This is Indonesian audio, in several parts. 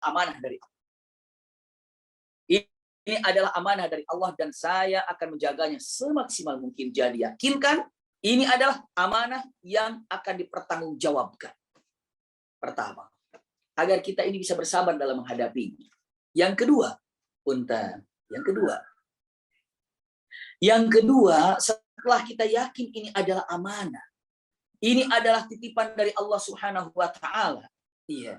amanah dari Allah. Ini adalah amanah dari Allah dan saya akan menjaganya semaksimal mungkin. Jadi yakinkan ini adalah amanah yang akan dipertanggungjawabkan. Pertama, agar kita ini bisa bersabar dalam menghadapinya. Yang kedua, punten. Yang kedua, setelah kita yakin ini adalah amanah, ini adalah titipan dari Allah Subhanahu wa taala. Iya.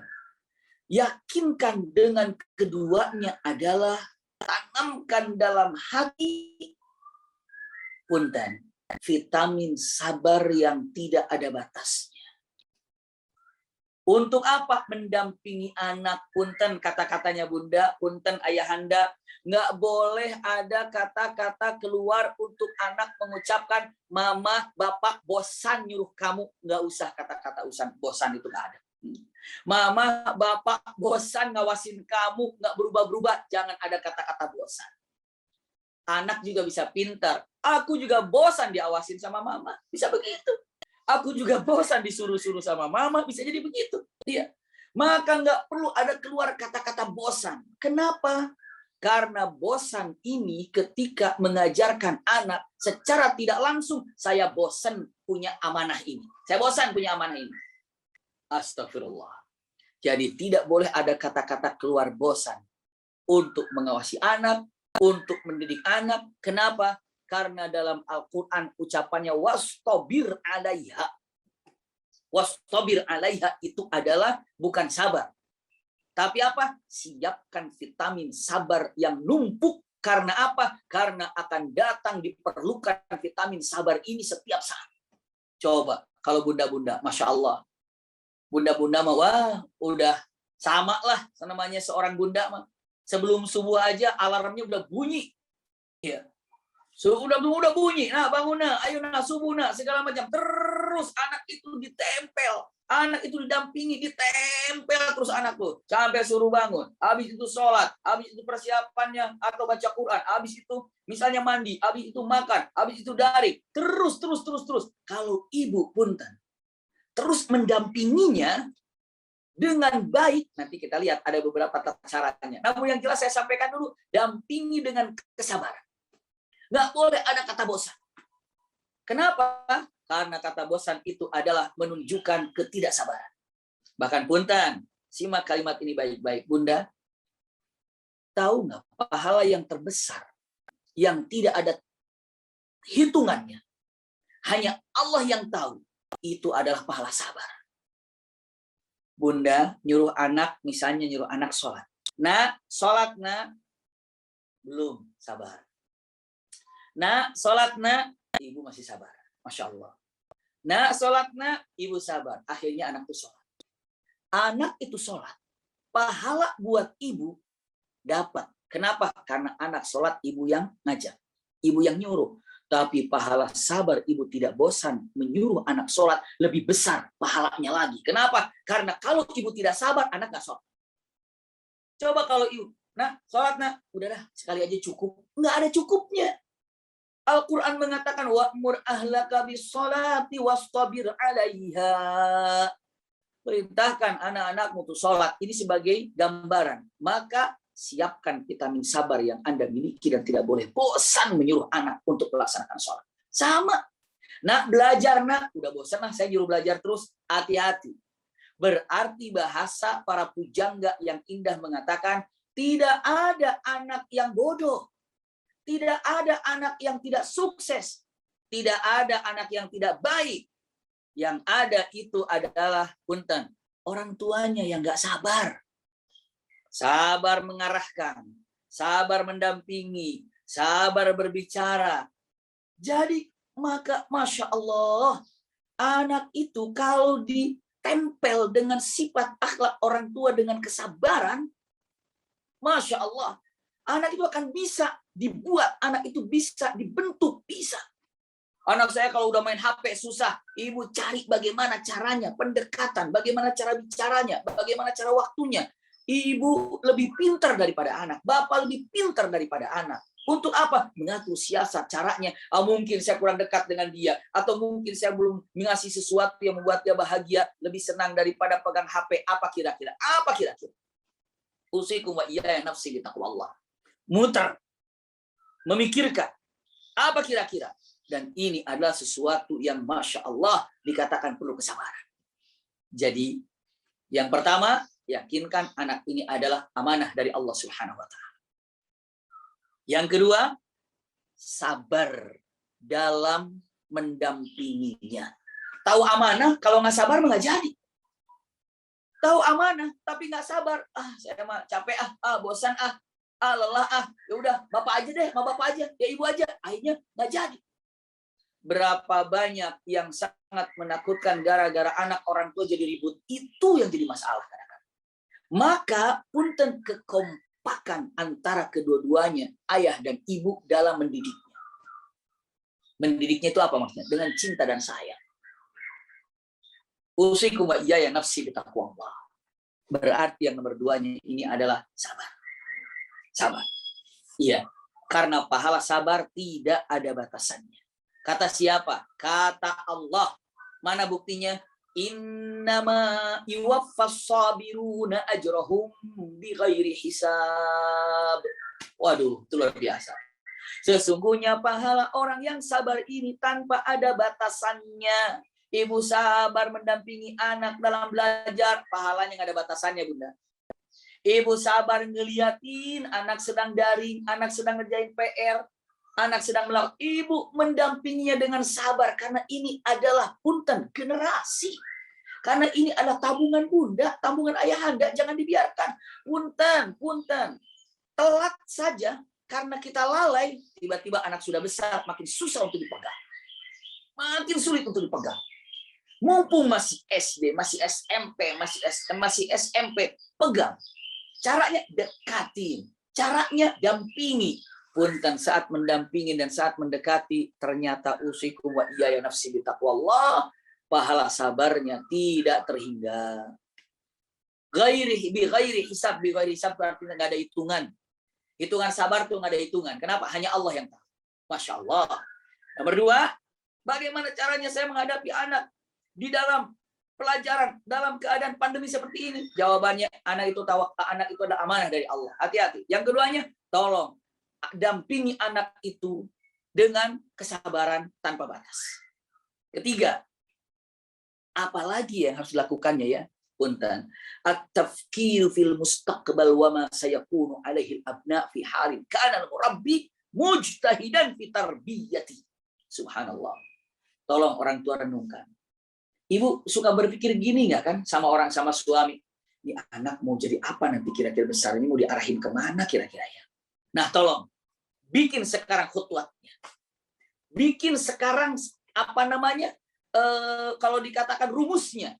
Yakinkan dengan keduanya adalah tanamkan dalam hati punten vitamin sabar yang tidak ada batasnya. Untuk apa? Mendampingi anak. Punten kata-katanya bunda, punten ayahanda, nggak boleh ada kata-kata keluar untuk anak mengucapkan mama, bapak bosan nyuruh kamu. Nggak usah kata-kata bosan itu nggak ada. Mama, bapak bosan ngawasin kamu, nggak berubah-berubah. Jangan ada kata-kata bosan. Anak juga bisa pintar. Aku juga bosan diawasin sama mama. Bisa begitu. Aku juga bosan disuruh-suruh sama mama. Bisa jadi begitu. Iya. Maka nggak perlu ada keluar kata-kata bosan. Kenapa? Karena bosan ini ketika mengajarkan anak secara tidak langsung, saya bosan punya amanah ini. Saya bosan punya amanah ini. Astagfirullah. Jadi tidak boleh ada kata-kata keluar bosan untuk mengawasi anak, untuk mendidik anak. Kenapa? Karena dalam Al-Quran ucapannya wastabir alaiha. Wastabir alaiha itu adalah bukan sabar. Tapi apa? Siapkan vitamin sabar yang numpuk. Karena apa? Karena akan datang diperlukan vitamin sabar ini setiap saat. Coba kalau bunda-bunda, Masya Allah. Bunda-bunda mah wah udah sama lah namanya seorang bunda mah. Sebelum subuh aja alarmnya udah bunyi. Ya. Udah bunyi. Nah, bangun nah, ayo nah subuh nah segala macam. Terus anak itu ditempel, anak itu didampingi, ditempel terus anak tuh sampai suruh bangun. Habis itu sholat, habis itu persiapannya atau baca Quran, habis itu misalnya mandi, habis itu makan, habis itu daring. Terus. Kalau ibu punten terus mendampinginya dengan baik, nanti kita lihat ada beberapa caranya. Namun yang jelas saya sampaikan dulu, dampingi dengan kesabaran. Nggak boleh ada kata bosan. Kenapa? Karena kata bosan itu adalah menunjukkan ketidaksabaran. Bahkan punten, simak kalimat ini baik-baik. Bunda, tahu nggak pahala yang terbesar yang tidak ada hitungannya, hanya Allah yang tahu, itu adalah pahala sabar. Bunda nyuruh anak, misalnya nyuruh anak sholat. Nah, sholat nah, belum sabar. Nah, sholat nah, ibu masih sabar. Masya Allah. Nah, sholat nah, ibu sabar. Akhirnya anak itu sholat. Anak itu sholat. Pahala buat ibu dapat. Kenapa? Karena anak sholat ibu yang ngajak. Ibu yang nyuruh. Tapi pahala sabar ibu tidak bosan menyuruh anak sholat lebih besar pahalanya lagi. Kenapa? Karena kalau ibu tidak sabar, anak nggak sholat. Coba kalau ibu, nah sholat nah, udah dah sekali aja cukup. Nggak ada cukupnya. Al-Quran mengatakan wa'mur ahlaka bis-sholati wastabir 'alaiha. Perintahkan anak-anakmu untuk sholat. Ini sebagai gambaran. Maka siapkan vitamin sabar yang Anda miliki dan tidak boleh bosan menyuruh anak untuk melaksanakan sholat. Sama. Nak belajar nak, udah bosan lah saya nyuruh belajar terus. Hati-hati. Berarti bahasa para pujangga yang indah mengatakan tidak ada anak yang bodoh. Tidak ada anak yang tidak sukses. Tidak ada anak yang tidak baik. Yang ada itu adalah punten. Orang tuanya yang nggak sabar. Sabar mengarahkan, sabar mendampingi, sabar berbicara. Jadi maka Masya Allah, anak itu kalau ditempel dengan sifat akhlak orang tua dengan kesabaran, Masya Allah, anak itu akan bisa dibuat, anak itu bisa dibentuk, bisa. Anak saya kalau udah main HP susah, ibu cari bagaimana caranya, pendekatan, bagaimana cara bicaranya, bagaimana cara waktunya. Ibu lebih pintar daripada anak. Bapak lebih pintar daripada anak. Untuk apa? Mengatur siasat caranya. Mungkin saya kurang dekat dengan dia. Atau mungkin saya belum mengasih sesuatu yang membuat dia bahagia. Lebih senang daripada pegang HP. Apa kira-kira? Apa kira-kira? Usikum wa iyaya nafsi bitaqwallah. Muter, memikirkan apa kira-kira. Dan ini adalah sesuatu yang Masya Allah dikatakan perlu kesabaran. Jadi yang pertama, yakinkan anak ini adalah amanah dari Allah Subhanahu wa Ta'ala. Yang kedua, sabar dalam mendampinginya. Tahu amanah, kalau nggak sabar nggak jadi. Tahu amanah, tapi nggak sabar. Saya mah capek, bosan, lelah, ya udah, bapak aja deh, sama bapak aja, ya ibu aja. Akhirnya nggak jadi. Berapa banyak yang sangat menakutkan gara-gara anak orang tua jadi ribut. Itu yang jadi masalah. Maka punten kekompakan antara kedua-duanya, ayah dan ibu dalam mendidiknya. Mendidiknya itu apa maksudnya? Dengan cinta dan sayang. Usikum wa iyaya nafsi bitaqwallah. Berarti yang nomor 2-nya ini adalah sabar. Sabar. Iya. Karena pahala sabar tidak ada batasannya. Kata siapa? Kata Allah. Mana buktinya? Innama yuwaffas sabiruna ajrahum bighairi hisab. Waduh, itu luar biasa. Sesungguhnya pahala orang yang sabar ini tanpa ada batasannya. Ibu sabar mendampingi anak dalam belajar, pahalanya nggak ada batasannya, Bunda. Ibu sabar ngeliatin anak sedang daring, anak sedang ngerjain PR, anak sedang melakukan, ibu mendampinginya dengan sabar karena ini adalah punten generasi. Karena ini adalah tabungan Bunda, tabungan ayahanda, jangan dibiarkan. Punten. Telat saja karena kita lalai, tiba-tiba anak sudah besar, makin susah untuk dipegang. Makin sulit untuk dipegang. Mumpung masih SD, masih SMP, masih SMP, pegang. Caranya dekatin, caranya dampingi. Punten saat mendampingi dan saat mendekati, ternyata usikum wa iyaya nafsi bitaqwallah, pahala sabarnya tidak terhingga. Ghairi hisab berarti nggak ada hitungan. Hitungan sabar tuh nggak ada hitungan. Kenapa? Hanya Allah yang tahu. Masya Allah. Nomor 2, bagaimana caranya saya menghadapi anak di dalam pelajaran, dalam keadaan pandemi seperti ini? Jawabannya, anak itu adalah amanah dari Allah. Hati-hati. Yang keduanya, tolong dampingi anak itu dengan kesabaran tanpa batas. Ketiga, apalagi yang harus dilakukannya ya? Punten. At-tafkiru fil mustaqbal wa ma sayakunu alaihi al-abna fi halin kana al-murabbi mujtahidan fi tarbiyati. Subhanallah. Tolong orang tua renungkan. Ibu suka berpikir gini nggak kan sama suami? Ini anak mau jadi apa nanti kira-kira besar ini, mau diarahin kemana kira-kira ya? Nah tolong bikin sekarang khutwatnya. Bikin sekarang kalau dikatakan rumusnya.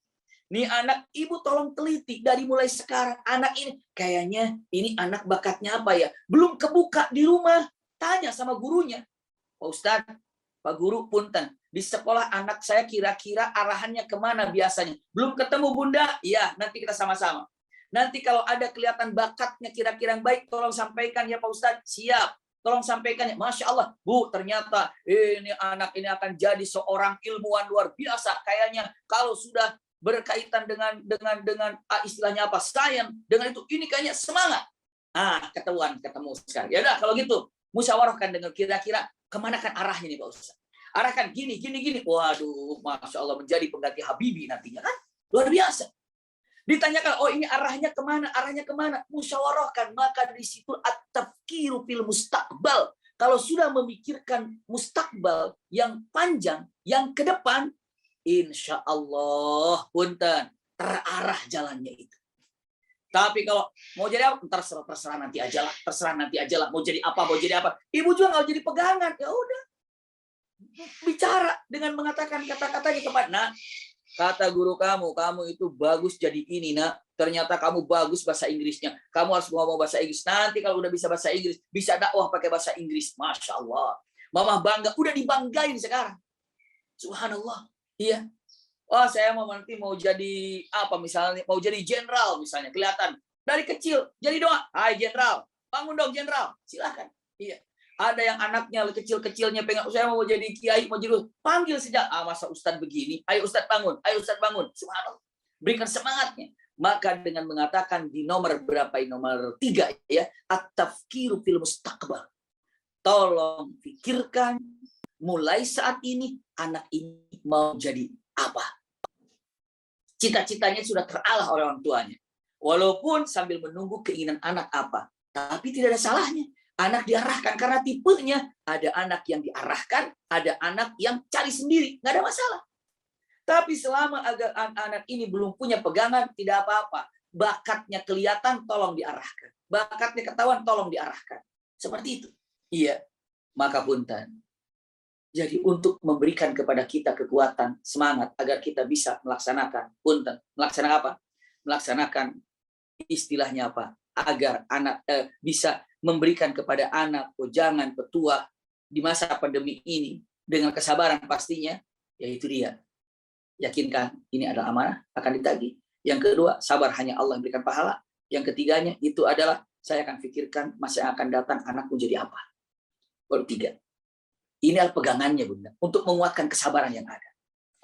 Nih anak ibu tolong teliti dari mulai sekarang. Anak ini kayaknya ini anak bakatnya apa ya? Belum kebuka di rumah. Tanya sama gurunya. Pak Ustadz, Pak Guru, punten. Di sekolah anak saya kira-kira arahannya kemana biasanya? Belum ketemu Bunda? Iya, nanti kita sama-sama. Nanti kalau ada kelihatan bakatnya kira-kira yang baik, tolong sampaikan ya Pak Ustadz. Siap. Tolong sampaikan ya. Masya Allah, Bu, ternyata ini anak ini akan jadi seorang ilmuwan luar biasa. Kayaknya kalau sudah berkaitan dengan istilahnya apa? Sains, dengan itu ini kayaknya semangat. Ketemu sekarang. Ya udah kalau gitu, musyawarahkan dengan kira-kira kemana kan arahnya nih Pak Ustadz. Arahkan gini. Waduh, Masya Allah, menjadi pengganti Habibie nantinya kan? Luar biasa. Ditanyakan, ini arahnya kemana? Musyawarahkan, maka di situ at-tafkiru fil mustaqbal. Kalau sudah memikirkan mustakbal yang panjang, yang ke depan, insya Allah, punten, terarah jalannya itu. Tapi kalau mau jadi apa, terserah nanti aja lah. Mau jadi apa? Ibu juga nggak jadi pegangan. Ya udah, bicara dengan mengatakan kata-katanya kepada kata guru kamu itu bagus jadi ini nak. Ternyata kamu bagus bahasa Inggrisnya. Kamu harus ngomong bahasa Inggris. Nanti kalau udah bisa bahasa Inggris, bisa dakwah pakai bahasa Inggris. Masya Allah. Mama bangga, udah dibanggain sekarang. Subhanallah. Iya. Saya nanti mau jadi apa misalnya, mau jadi jenderal misalnya, kelihatan dari kecil jadi doa, hai jenderal, bangun dong jenderal, silakan. Iya. Ada yang anaknya kecil-kecilnya pengen, saya mau jadi kiai, mau jadi, panggil sejak, masa Ustadz begini, ayo Ustadz bangun, Subhanallah. Berikan semangatnya. Maka dengan mengatakan di nomor berapa, nomor 3 ya, at-tafkiru fil mustaqbal. Tolong pikirkan mulai saat ini anak ini mau jadi apa. Cita-citanya sudah teralah orang tuanya. Walaupun sambil menunggu keinginan anak apa. Tapi tidak ada salahnya. Anak diarahkan karena tipenya. Ada anak yang diarahkan, ada anak yang cari sendiri. Nggak ada masalah. Tapi selama anak ini belum punya pegangan, tidak apa-apa. Bakatnya kelihatan, tolong diarahkan. Bakatnya ketahuan, tolong diarahkan. Seperti itu. Iya. Maka punten. Jadi untuk memberikan kepada kita kekuatan, semangat, agar kita bisa melaksanakan. Punten. Melaksanakan apa? Melaksanakan istilahnya apa? Agar anak bisa memberikan kepada anak wejangan, petua di masa pandemi ini. Dengan kesabaran pastinya. Yaitu dia. Yakinkan ini adalah amanah, akan ditagih. Yang kedua, sabar hanya Allah yang berikan pahala. Yang ketiganya, itu adalah saya akan pikirkan masa yang akan datang anakku jadi apa. Baru 3. Ini adalah pegangannya, Bunda. Untuk menguatkan kesabaran yang ada.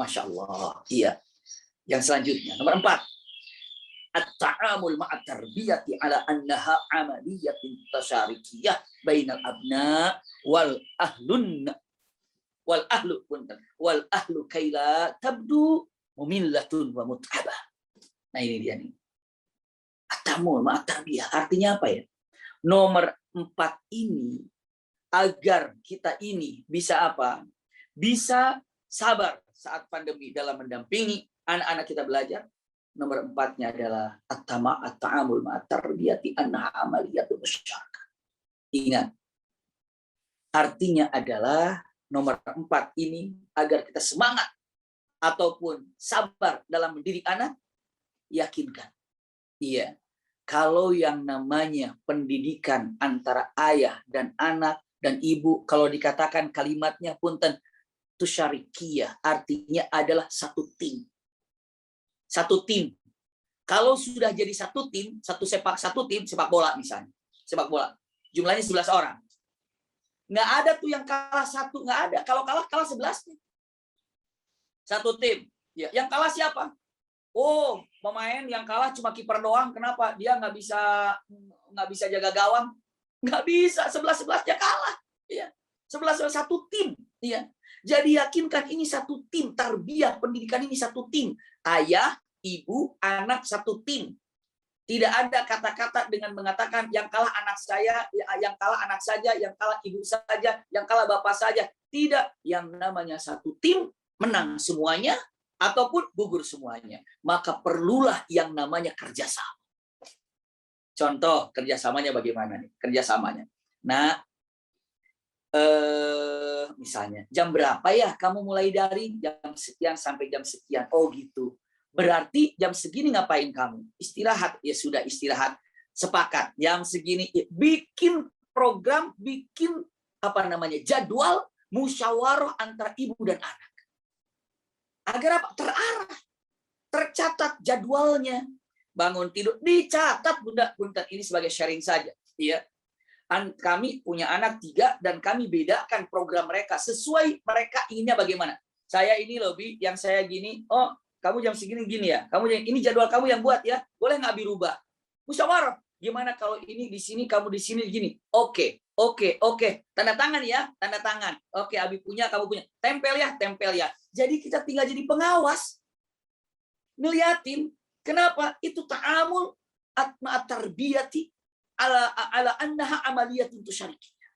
Masya Allah. Iya. Yang selanjutnya, nomor 4. At-ta'amul ma'at tarbiyati ala annaha amaliyatin tasyarikiyah bainal abna wal ahlun. Wal ahlu kaila tabdu mumillatun wa mut'abah. Nah ini dia nih. At-ta'amul ma'at tarbiyah. Artinya apa ya? Nomor 4 ini agar kita ini bisa apa? Bisa sabar saat pandemi dalam mendampingi anak-anak kita belajar. Nomor 4-nya adalah at-ta'amul ma'at tarbiyati annaha amaliyatun musyarakah. Ingat. Artinya adalah nomor 4 ini agar kita semangat ataupun sabar dalam mendidik anak, yakinkan. Iya. Kalau yang namanya pendidikan antara ayah dan anak dan ibu, kalau dikatakan kalimatnya punten tusyarikiyah, artinya adalah satu tim. Satu tim. Kalau sudah jadi satu tim, satu tim sepak bola misalnya. Sepak bola. Jumlahnya 11 orang. Nggak ada tuh yang kalah 1, nggak ada. Kalau kalah 11 nih. Satu tim. Ya, yang kalah siapa? Oh, pemain yang kalah cuma kiper doang. Kenapa? Dia nggak bisa jaga gawang. Nggak bisa. 11-11-nya kalah. Ya. 11 satu tim. Ya. Jadi yakinkan ini satu tim. Tarbiyah pendidikan ini satu tim. Ayah, ibu, anak satu tim. Tidak ada kata-kata dengan mengatakan yang kalah anak saya, yang kalah anak saja, yang kalah ibu saja, yang kalah bapak saja. Tidak. Yang namanya satu tim menang semuanya ataupun gugur semuanya. Maka perlulah yang namanya kerjasama. Contoh kerjasamanya bagaimana nih? Kerjasamanya. Nah, misalnya jam berapa ya kamu mulai dari jam sekian sampai jam sekian. Oh gitu. Berarti jam segini ngapain kamu? Istirahat. Ya sudah istirahat. Sepakat. Jam segini bikin program, bikin jadwal musyawarah antara ibu dan anak. Agar apa? Terarah. Tercatat jadwalnya. Bangun tidur dicatat, Bunda. Ini sebagai sharing saja. Ya. Kami punya anak 3 dan kami bedakan program mereka sesuai mereka inginnya bagaimana. Saya ini loh, Bi, yang saya gini, oh kamu jam segini gini ya. Ini jadwal kamu yang buat ya. Boleh nggak dirubah? Musyawarah. Gimana kalau ini di sini, kamu di sini gini? Oke. Tanda tangan ya, tanda tangan. Oke, Abi punya, kamu punya. Tempel ya. Jadi kita tinggal jadi pengawas. Ngeliatin. Kenapa? Itu ta'amul ma'at tarbiyati ala annaha amaliyatun tusyarikiyah.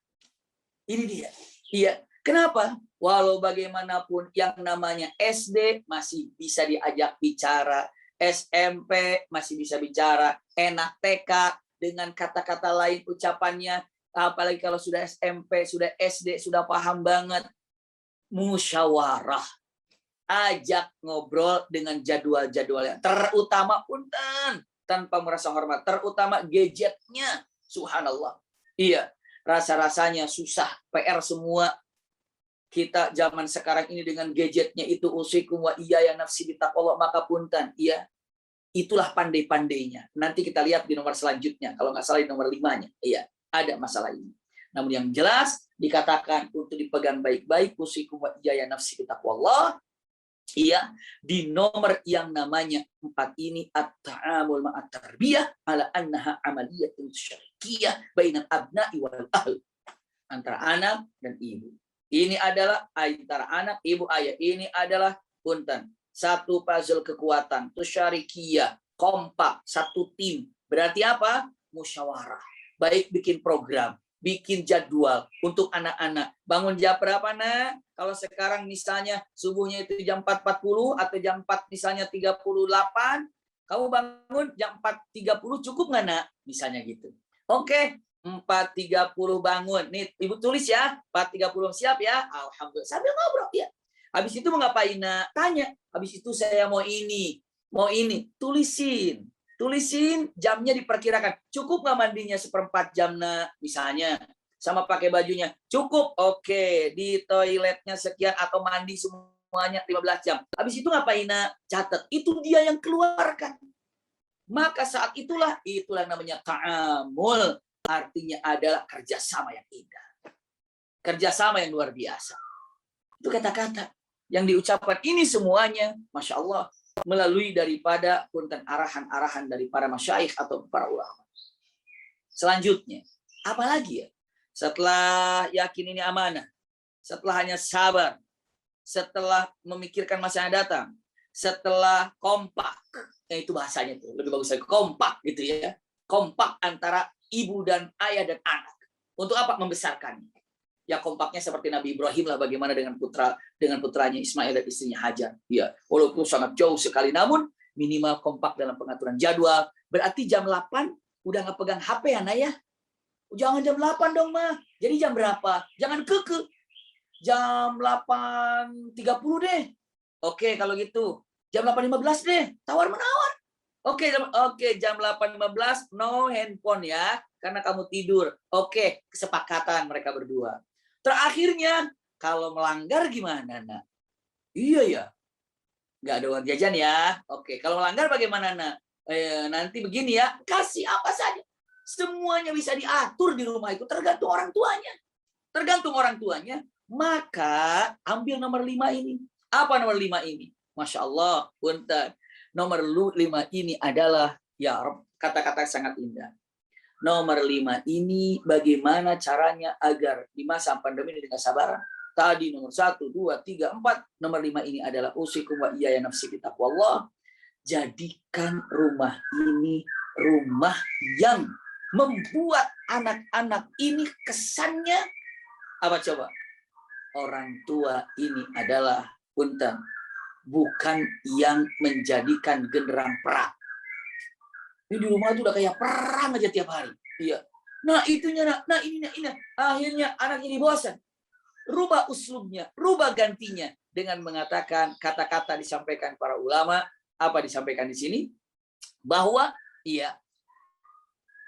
Ini dia. Iya. Kenapa? Walau bagaimanapun yang namanya SD masih bisa diajak bicara, SMP masih bisa bicara, enak TK dengan kata-kata lain ucapannya, apalagi kalau sudah SMP, sudah SD, sudah paham banget. Musyawarah. Ajak ngobrol dengan jadwal-jadwalnya. Terutama punten, tanpa merasa hormat, terutama gadgetnya. Subhanallah. Iya, rasa-rasanya susah, PR semua. Kita zaman sekarang ini dengan gadgetnya itu usikum wa iyaya nafsi bitaqwa, maka punten. Iya, itulah pandai-pandainya. Nanti kita lihat di nomor selanjutnya. Kalau nggak salah di nomor 5-nya. Iya, ada masalah ini. Namun yang jelas dikatakan untuk dipegang baik-baik usikum wa iyaya nafsi bitaqwa. Iya, di nomor yang namanya 4 ini at-ta'amul ma'at tarbiyah ala annaha amaliyatun syarikiyah bainal abna'i wal ahl, antara anak dan ibu. Ini adalah antara anak, ibu, ayah. Ini adalah punten satu puzzle kekuatan, tusyarikiyah, kompak, satu tim. Berarti apa? Musyawarah. Baik bikin program, bikin jadwal untuk anak-anak. Bangun jam berapa, Nak? Kalau sekarang misalnya subuhnya itu jam 4.40 atau jam 4 misalnya 38, kamu bangun jam 4.30 cukup nggak, Nak? Misalnya gitu. Oke, 4.30 bangun. Nih, Ibu tulis ya. 4.30 siap ya. Alhamdulillah. Sambil ngobrol ya. Habis itu mau ngapain, Nak? Tanya. Habis itu saya mau ini. Mau ini. Tulisin. Tulisin jamnya diperkirakan. Cukup nggak mandinya 1/4 jam, Nak? Misalnya. Sama pakai bajunya. Cukup. Oke. Di toiletnya sekian atau mandi semuanya 15 jam. Habis itu ngapain, Nak? Catat. Itu dia yang keluarkan. Maka saat itulah namanya ta'amul. Artinya adalah kerjasama yang indah. Kerjasama yang luar biasa. Itu kata-kata yang diucapkan ini semuanya, Masya Allah, melalui daripada punten arahan-arahan dari para masyaikh atau para ulama. Selanjutnya, apalagi ya? Setelah yakin ini amanah, setelah hanya sabar, setelah memikirkan masa yang datang, setelah kompak, itu bahasanya tuh lebih bagus lagi, kompak gitu ya, kompak antara ibu dan ayah dan anak. Untuk apa? Membesarkannya. Ya kompaknya seperti Nabi Ibrahim lah, bagaimana dengan putranya Ismail dan istrinya Hajar. Ya, walaupun sangat jauh sekali, namun minimal kompak dalam pengaturan jadwal. Berarti jam 8 udah nggak pegang HP ya, Nak ya? Jangan jam 8 dong, Ma. Jadi jam berapa? Jangan keke. Jam 8.30 deh. Oke, kalau gitu. Jam 8.15 deh. Tawar-menawar. Oke, jam 8.15 no handphone ya, karena kamu tidur. Oke, kesepakatan mereka berdua. Terakhirnya, kalau melanggar gimana, Nak? Iya ya, nggak ada uang jajan ya. Oke, kalau melanggar bagaimana, Nak? Nanti begini ya, kasih apa saja. Semuanya bisa diatur di rumah itu, tergantung orang tuanya. Tergantung orang tuanya, maka ambil nomor 5 ini. Apa nomor 5 ini? Masya Allah, punten. Nomor 5 ini adalah, ya kata-kata sangat indah. Nomor 5 ini bagaimana caranya agar di masa pandemi ini dengan sabaran. Tadi nomor 1, 2, 3, 4. Nomor 5 ini adalah usikum wa iyaya nafsi bitaqwallah. Jadikan rumah ini rumah yang membuat anak-anak ini kesannya apa coba? Orang tua ini adalah punten, bukan yang menjadikan genderang perang. Ini di rumah itu udah kayak perang aja tiap hari. Iya. Nah itunya, nah ini. Akhirnya anak ini bosan. Rubah uslubnya, rubah gantinya dengan mengatakan kata-kata disampaikan para ulama. Apa disampaikan di sini? Bahwa iya,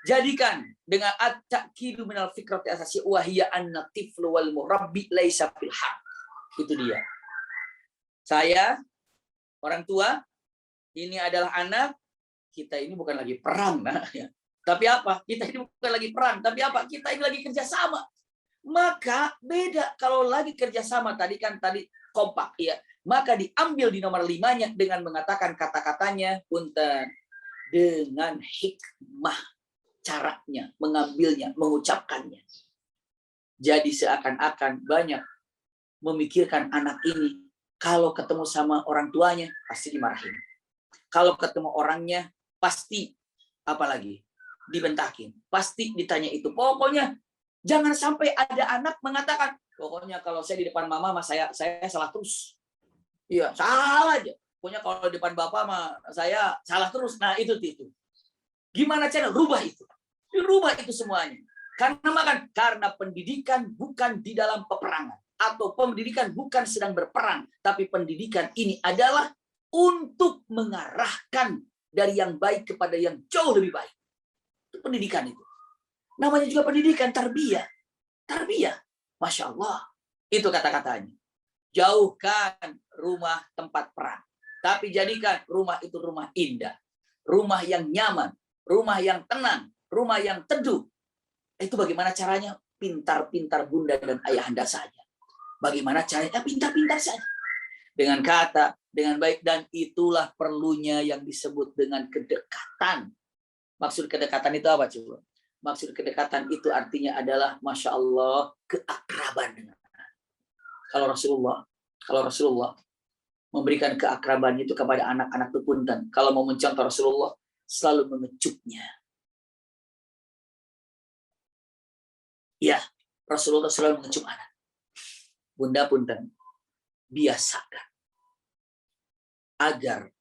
jadikan dengan at-ta'kidu minal fikrati asasi wahiyya an-natiflu wal murabbi laisa fil haq. Itu dia. Saya orang tua, ini adalah anak, kita ini bukan lagi perang, nah, ya. Tapi apa? Kita ini bukan lagi perang, tapi apa? Kita ini lagi kerjasama. Maka beda kalau lagi kerjasama tadi kompak, ya. Maka diambil di nomor 5-nya dengan mengatakan kata-katanya, punten, dengan hikmah caranya, mengambilnya, mengucapkannya. Jadi seakan-akan banyak memikirkan anak ini, kalau ketemu sama orang tuanya pasti dimarahin. Kalau ketemu orangnya pasti apalagi dibentakin, pasti ditanya itu. Pokoknya jangan sampai ada anak mengatakan, pokoknya kalau saya di depan mama saya salah terus. Iya, salah aja. Pokoknya kalau di depan bapak saya salah terus. Nah, itu. Gimana cara rubah itu? Dirubah itu semuanya. Karena pendidikan bukan di dalam peperangan, atau pendidikan bukan sedang berperang, tapi pendidikan ini adalah untuk mengarahkan dari yang baik kepada yang jauh lebih baik. Itu pendidikan itu. Namanya juga pendidikan tarbiyah. Tarbiyah. Masya Allah. Itu kata-katanya. Jauhkan rumah tempat perang. Tapi jadikan rumah itu rumah indah. Rumah yang nyaman. Rumah yang tenang. Rumah yang teduh. Itu bagaimana caranya? Pintar-pintar bunda dan ayahanda saja. Bagaimana caranya? Pintar-pintar saja. dengan kata, dengan baik, dan itulah perlunya yang disebut dengan kedekatan. Maksud kedekatan itu apa coba? Maksud kedekatan itu artinya adalah Masya Allah keakraban dengan kalau Rasulullah memberikan keakraban itu kepada anak-anak itu punten. Kalau mau mencontoh Rasulullah selalu mengecupnya. Ya, Rasulullah selalu mengecup anak. Bunda punten, biasakan agar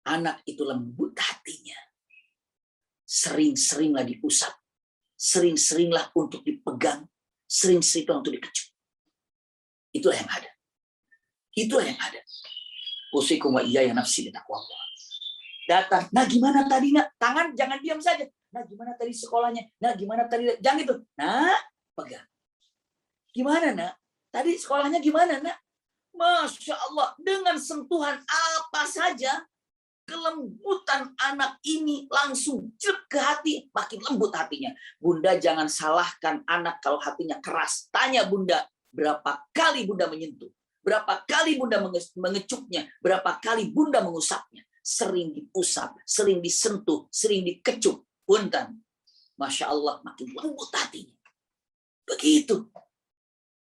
anak itu lembut hatinya. Sering-seringlah diusap, sering-seringlah untuk dipegang, sering-seringlah untuk dikecup. Itulah yang ada. Itulah yang ada. Usikum wa iyaya nafsi bitaqwallah. Datang, nah gimana tadi nak? Tangan jangan diam saja. Nah gimana tadi sekolahnya? Nah gimana tadi? Jangan itu. Nah, pegang. Gimana nak? Tadi sekolahnya gimana nak? Masya Allah, dengan sentuhan apa saja, kelembutan anak ini langsung jep ke hati, makin lembut hatinya. Bunda jangan salahkan anak kalau hatinya keras. Tanya bunda, berapa kali bunda menyentuh? Berapa kali bunda mengecupnya? Berapa kali bunda mengusapnya? Sering diusap, sering disentuh, sering dikecup. Punten, Masya Allah, makin lembut hatinya. Begitu.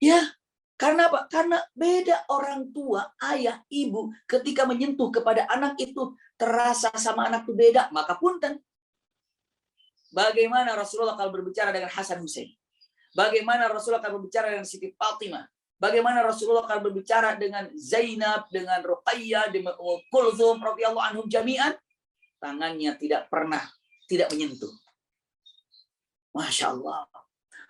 Ya, karena apa? Karena beda orang tua, ayah, ibu ketika menyentuh kepada anak itu terasa sama anak itu beda. Maka punten. Bagaimana Rasulullah kalau berbicara dengan Hasan Hussein? Bagaimana Rasulullah kalau berbicara dengan Siti Fatimah? Bagaimana Rasulullah kalau berbicara dengan Zainab, dengan Ruqayyah, dengan Kulthum radhiyallahu anhum jami'an? Tangannya tidak pernah tidak menyentuh. Masya Allah.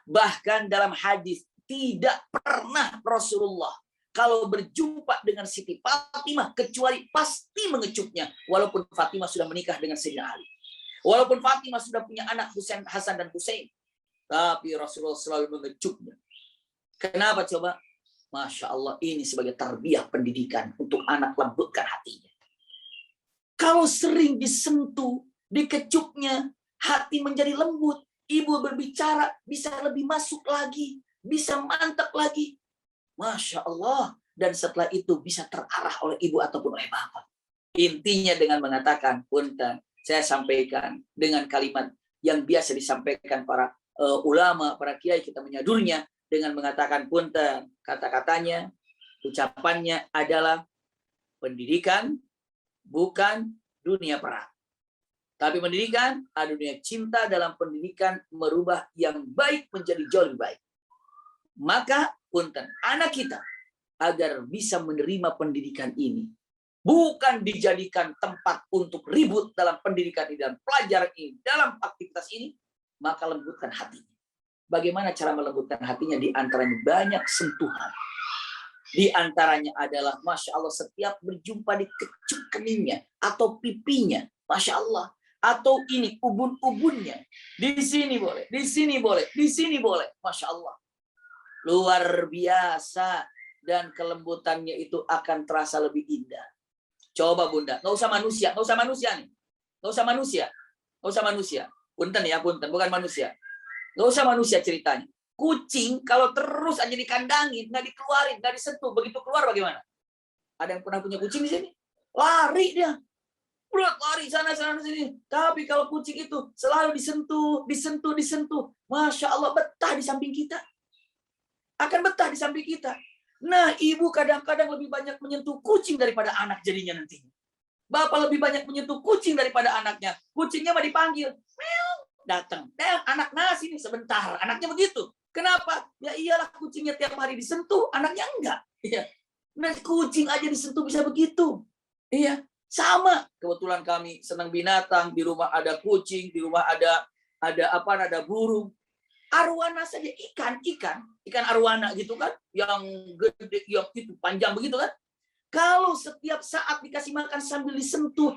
Bahkan dalam hadis tidak pernah Rasulullah kalau berjumpa dengan Siti Fatimah kecuali pasti mengecupnya, walaupun Fatimah sudah menikah dengan Sayyidina Ali, walaupun Fatimah sudah punya anak Hasan dan Husain, tapi Rasulullah selalu mengecupnya. Kenapa coba? Masya Allah, ini sebagai tarbiyah pendidikan untuk anak, lembutkan hatinya. Kalau sering disentuh, dikecupnya, hati menjadi lembut. Ibu berbicara bisa lebih masuk lagi, bisa mantap lagi. Masya Allah. Dan setelah itu bisa terarah oleh ibu ataupun oleh bapak. Intinya dengan mengatakan, punten, saya sampaikan dengan kalimat yang biasa disampaikan para ulama, para kiai, kita menyadurnya dengan mengatakan punten. Kata-katanya, ucapannya adalah pendidikan bukan dunia perang. Tapi pendidikan ada dunia cinta, dalam pendidikan merubah yang baik menjadi jauh lebih baik. Maka punten, anak kita agar bisa menerima pendidikan ini, bukan dijadikan tempat untuk ribut dalam pendidikan ini, dalam pelajaran ini, dalam aktivitas ini, maka lembutkan hatinya. Bagaimana cara melembutkan hatinya? Di antaranya banyak sentuhan. Di antaranya adalah Masya Allah setiap berjumpa dikecup keningnya atau pipinya, Masya Allah. Atau ini ubun-ubunnya, di sini boleh, di sini boleh, di sini boleh, Masya Allah, luar biasa, dan kelembutannya itu akan terasa lebih indah. Coba bunda, nggak usah manusia, nggak usah manusia nih, nggak usah manusia, nggak usah manusia, punten ya punten, bukan manusia, nggak usah manusia ceritanya. Kucing kalau terus aja dikandangin, nggak dikeluarin, nggak disentuh, begitu keluar bagaimana? Ada yang pernah punya kucing di sini? Lari dia. Berat lari sana sini. Tapi kalau kucing itu selalu disentuh, Masya Allah, betah di samping kita. Akan betah di samping kita. Nah, ibu kadang-kadang lebih banyak menyentuh kucing daripada anak jadinya nantinya. Bapak lebih banyak menyentuh kucing daripada anaknya. Kucingnya mah dipanggil, meow, datang. Anak nasi nih sebentar. Anaknya begitu. Kenapa? Ya iyalah, kucingnya tiap hari disentuh, anaknya enggak. Iya. Nah, kucing aja disentuh bisa begitu. Iya. Sama, kebetulan kami senang binatang, di rumah ada kucing, di rumah ada burung. Arwana saja ikan arwana gitu kan, yang gede, yang itu panjang begitu kan. Kalau setiap saat dikasih makan sambil disentuh,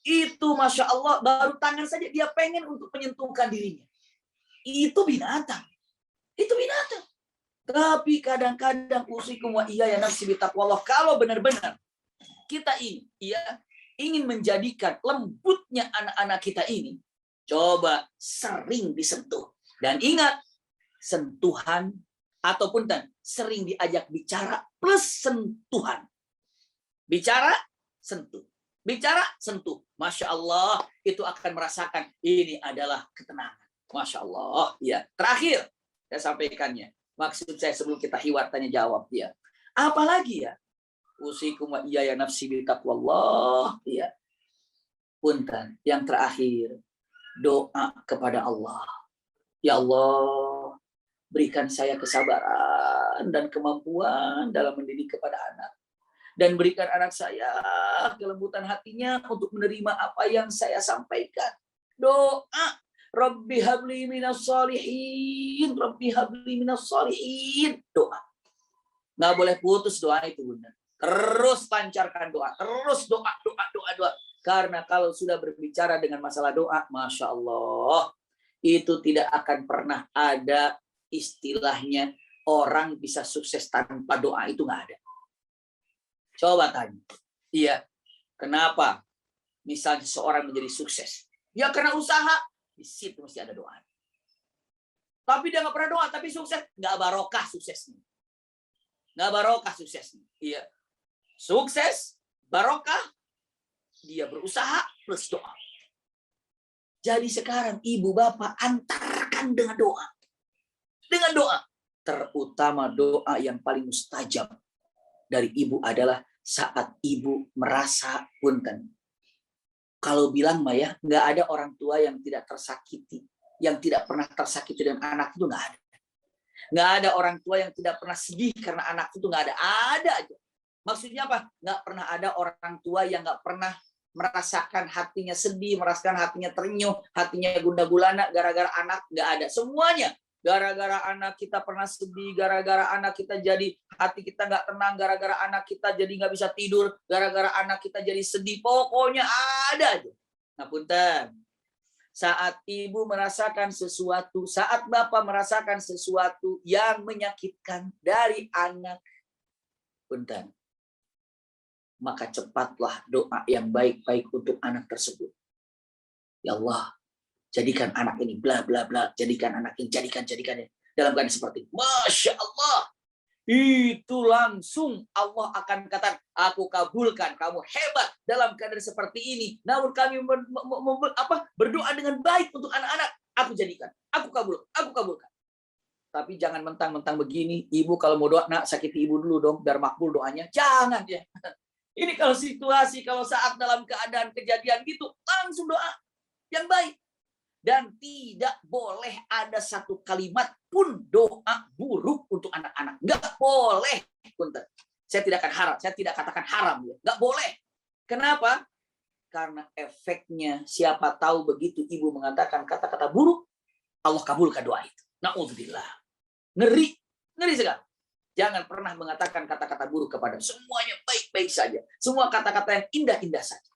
itu Masya Allah, baru tangan saja dia pengen untuk menyentuhkan dirinya. Itu binatang. Tapi kadang-kadang usikum wa iyaya nafsi bitaqwallah, kalau benar-benar kita ini ingin menjadikan lembutnya anak-anak kita ini, coba sering disentuh. Dan ingat, sentuhan Ataupun sering diajak bicara plus sentuhan. Bicara, sentuh. Bicara, sentuh. Masya Allah, itu akan merasakan ini adalah ketenangan. Masya Allah. Ya. Terakhir, saya sampaikannya. Maksud saya sebelum kita hiwar tanya jawab. Ya. Apalagi ya? Usikum wa iyaya nafsi bitaqwallah. Ya. Punten. Yang terakhir, doa kepada Allah. Ya Allah, berikan saya kesabaran dan kemampuan dalam mendidik kepada anak. Dan berikan anak saya kelembutan hatinya untuk menerima apa yang saya sampaikan. Doa. Rabbi habli minas shalihin. Rabbi habli minas shalihin. Doa. Nggak boleh putus doa itu, Bunda. Terus pancarkan doa. Terus doa. Karena kalau sudah berbicara dengan masalah doa, Masya Allah, itu tidak akan pernah ada istilahnya orang bisa sukses tanpa doa. Itu nggak ada. Coba tanya. Iya. Kenapa? Misalnya seorang menjadi sukses. Ya karena usaha. Di situ mesti ada doa. Tapi dia nggak pernah doa, tapi sukses. Nggak barokah suksesnya. Nggak barokah suksesnya. Iya. Sukses, barokah, dia berusaha plus doa. Jadi sekarang ibu bapak antarkan dengan doa. Dengan doa. Terutama doa yang paling mustajab dari ibu adalah saat ibu merasa punten. Kalau bilang mah ya, nggak ada orang tua yang tidak tersakiti, yang tidak pernah tersakiti dengan anak itu nggak ada. Nggak ada orang tua yang tidak pernah sedih karena anak itu nggak ada. Ada aja. Maksudnya apa? Nggak pernah ada orang tua yang nggak pernah merasakan hatinya sedih, merasakan hatinya terenyuh, hatinya gundah gulana gara-gara anak. Nggak ada. Semuanya. Gara-gara anak kita pernah sedih, gara-gara anak kita jadi hati kita nggak tenang, gara-gara anak kita jadi nggak bisa tidur, gara-gara anak kita jadi sedih. Pokoknya ada aja. Nah, punten. Saat ibu merasakan sesuatu, saat bapak merasakan sesuatu yang menyakitkan dari anak, punten. Maka cepatlah doa yang baik-baik untuk anak tersebut. Ya Allah, jadikan anak ini bla bla bla, jadikan anak ini, jadikan dalam keadaan seperti Masya Allah, itu langsung Allah akan katakan, aku kabulkan, kamu hebat dalam keadaan seperti ini. Namun kami berdoa dengan baik untuk anak-anak, aku jadikan, aku kabulkan. Tapi jangan mentang-mentang begini, ibu kalau mau doa, nak sakiti ibu dulu dong, biar makbul doanya. Jangan ya. Ini kalau situasi, kalau saat dalam keadaan kejadian gitu, langsung doa yang baik. Dan tidak boleh ada satu kalimat pun doa buruk untuk anak-anak. Nggak boleh. Saya tidak akan haram. Saya tidak katakan haram. Ya. Nggak boleh. Kenapa? Karena efeknya siapa tahu begitu ibu mengatakan kata-kata buruk, Allah kabulkan doa itu. Na'udzubillah. Ngeri. Ngeri sekali. Jangan pernah mengatakan kata-kata buruk kepada semuanya baik-baik saja. Semua kata-kata yang indah-indah saja.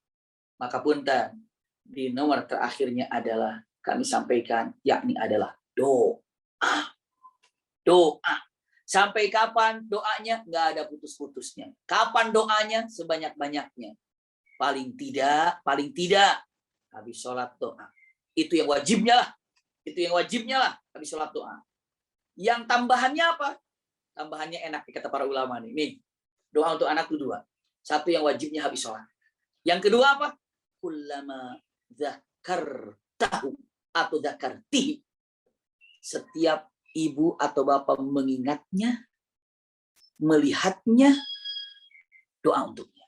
Maka punten, di nomor terakhirnya adalah kami sampaikan, yakni adalah doa. Doa. Sampai kapan doanya? Nggak ada putus-putusnya. Kapan doanya? Sebanyak-banyaknya. Paling tidak, habis sholat doa. Itu yang wajibnya lah. Habis sholat doa. Yang tambahannya apa? Tambahannya enak kata para ulama nih. Nih, doa untuk anak itu dua. Satu yang wajibnya habis sholat. Yang kedua apa? Kullama zakartahu atau zakartihi. Setiap ibu atau bapak mengingatnya, melihatnya, doa untuknya.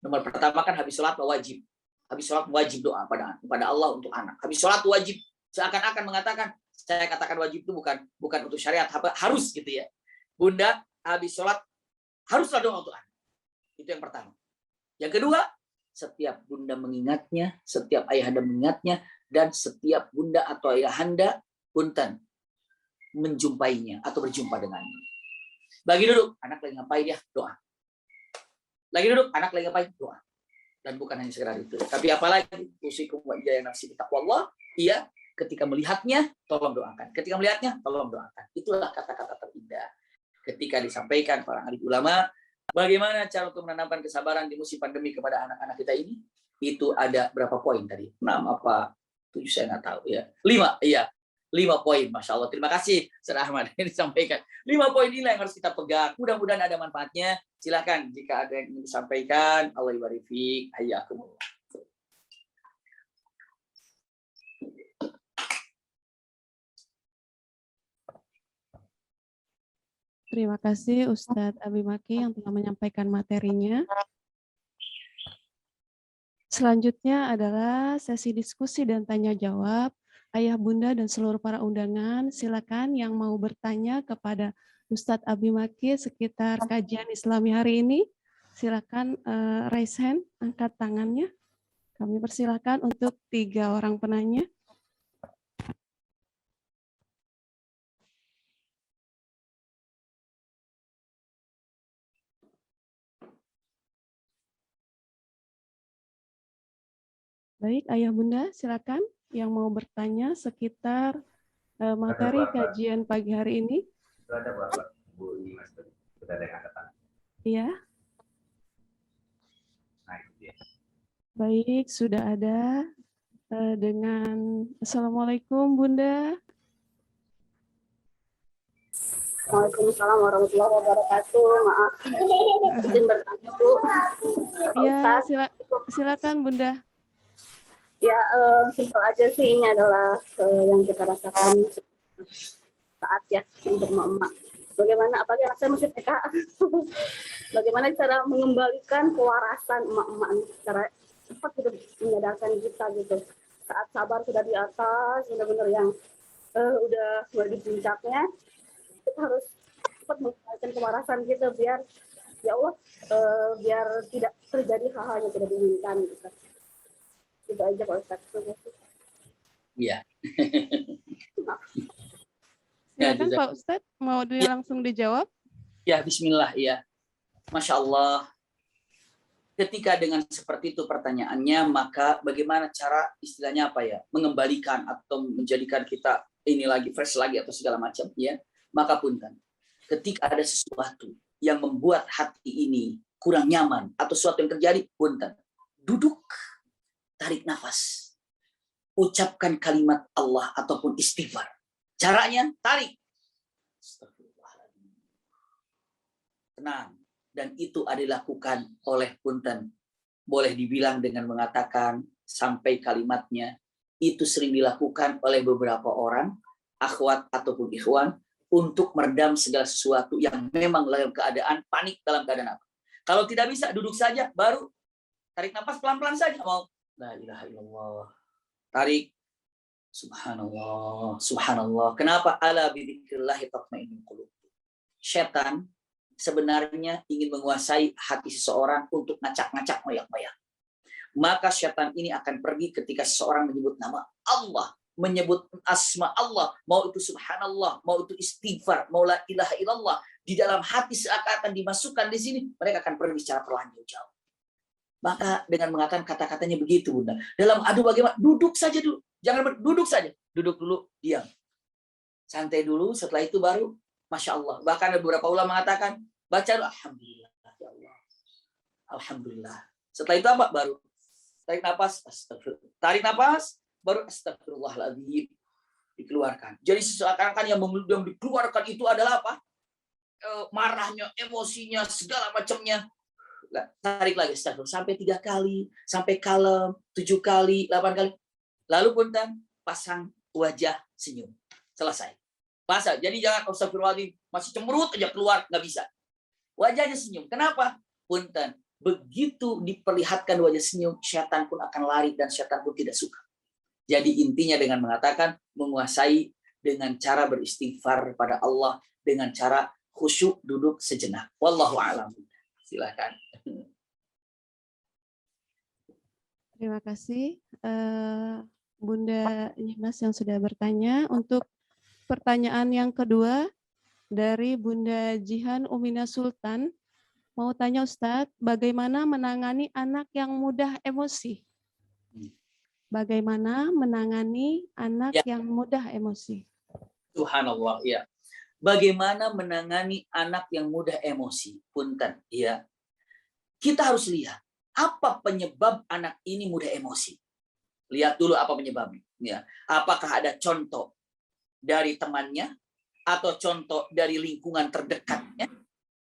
Nomor pertama kan habis sholat wajib. Habis sholat wajib doa pada Allah untuk anak. Habis sholat wajib. Seakan-akan mengatakan, saya katakan wajib itu bukan untuk syariat, harus gitu ya. Bunda habis sholat haruslah doa untuk anak. Itu yang pertama. Yang kedua, setiap bunda mengingatnya, setiap ayahanda mengingatnya, dan setiap bunda atau ayahanda punten menjumpainya atau berjumpa dengannya. Lagi duduk, anak lagi ngapain ya? Doa. Lagi duduk, anak lagi ngapain? Doa. Dan bukan hanya sekedar itu. Tapi apalagi usikum wa iyaya nafsi bitaqwallah. Iya, ketika melihatnya, tolong doakan. Ketika melihatnya, tolong doakan. Itulah kata-kata terindah. Ketika disampaikan para ahli ulama, bagaimana cara untuk menanamkan kesabaran di musim pandemi kepada anak-anak kita ini? Itu ada berapa poin tadi? 6 apa 7 saya nggak tahu ya. 5, iya. 5 poin, Masya Allah. Terima kasih, Ustaz Ahmad, yang disampaikan. 5 poin inilah yang harus kita pegang. Mudah-mudahan ada manfaatnya. Silakan jika ada yang ingin disampaikan. Allah ibarik fiik. Hayyakumullah. Terima kasih Ustadz Abi Maki yang telah menyampaikan materinya. Selanjutnya adalah sesi diskusi dan tanya jawab. Ayah, Bunda, dan seluruh para undangan, silakan yang mau bertanya kepada Ustadz Abi Maki sekitar kajian Islami hari ini. Silakan raise hand, angkat tangannya. Kami persilakan untuk 3 orang penanya. Baik, Ayah Bunda, silakan yang mau bertanya sekitar materi kajian pagi hari ini. Itu ada buat Bu Imas, sudah ada yang angkat tangan. Iya. Nah, itu dia. Baik, sudah ada dengan Assalamualaikum Bunda. Waalaikumsalam warahmatullahi wabarakatuh. Maaf, izin bertanya Bu. Iya, silakan Bunda. Ya, simpel aja sih, ini adalah yang kita rasakan saat ya untuk emak-emak. Bagaimana, apalagi anak saya masih TK, bagaimana cara mengembalikan kewarasan emak-emak secara cepat gitu, menyadarkan kita gitu. Saat sabar sudah di atas, benar-benar yang udah di puncaknya, kita harus cepat mengembalikan kewarasan gitu biar ya Allah biar tidak terjadi hal-hal yang tidak diinginkan gitu. Itu aja Pak Ustadz. Iya. Silakan Pak Ustadz, mau langsung dijawab? Ya, bismillah, ya. Masya Allah. Ketika dengan seperti itu pertanyaannya, maka bagaimana cara istilahnya apa ya? Mengembalikan atau menjadikan kita ini lagi, fresh lagi atau segala macam, ya. Maka punten. Ketika ada sesuatu yang membuat hati ini kurang nyaman atau sesuatu yang terjadi, punten. Duduk, tarik nafas, ucapkan kalimat Allah ataupun istighfar. Caranya tarik, tenang, dan itu ada dilakukan oleh punten. Boleh dibilang dengan mengatakan sampai kalimatnya itu sering dilakukan oleh beberapa orang, akhwat ataupun ikhwan, untuk meredam segala sesuatu yang memang dalam keadaan panik, dalam keadaan apa. Kalau tidak bisa, duduk saja, baru tarik nafas pelan-pelan saja. Mau la ilaha illallah. Tarik. Subhanallah. Subhanallah. Kenapa? Ala bidzikrillah tatmainnul qulub. Setan sebenarnya ingin menguasai hati seseorang untuk ngacak-ngacak, moyak-moyak. Maka setan ini akan pergi ketika seseorang menyebut nama Allah, menyebut asma Allah, mau itu subhanallah, mau itu istighfar, mau la ilaha illallah, di dalam hati seakan-akan dimasukkan di sini, mereka akan pergi secara perlahan jauh. Maka dengan mengatakan kata-katanya begitu, Bunda. Dalam adu bagaimana? Duduk saja dulu. Jangan duduk saja. Duduk dulu, diam. Santai dulu, setelah itu baru Masya Allah. Bahkan ada beberapa ulama mengatakan, baca dulu, Alhamdulillah. Ya Allah. Alhamdulillah. Setelah itu apa? Baru tarik nafas, astagfirullah. Tarik nafas, baru astagfirullahaladzim. Dikeluarkan. Jadi seakan-akan yang dikeluarkan itu adalah apa? Marahnya, emosinya, segala macamnya. Tarik lagi sampai 3 kali, sampai kalem 7 kali, 8 kali. Lalu punten pasang wajah senyum. Selesai. Pasang. Jadi jangan astagfirullahaladzim masih cemberut aja keluar, nggak bisa. Wajahnya senyum. Kenapa? Punten. Begitu diperlihatkan wajah senyum, syaitan pun akan lari dan syaitan pun tidak suka. Jadi intinya dengan mengatakan menguasai dengan cara beristighfar pada Allah, dengan cara khusyuk duduk sejenak. Wallahu a'lam. Silakan. Terima kasih Bunda Nyimas yang sudah bertanya. Untuk pertanyaan yang kedua dari Bunda Jihan Umina Sultan, mau tanya Ustadz, bagaimana menangani anak yang mudah emosi? Bagaimana menangani anak yang mudah emosi? Subhanallah, ya. Bagaimana menangani anak yang mudah emosi? Punten, ya. Kita harus lihat apa penyebab anak ini mudah emosi. Lihat dulu apa penyebabnya. Ya. Apakah ada contoh dari temannya atau contoh dari lingkungan terdekatnya.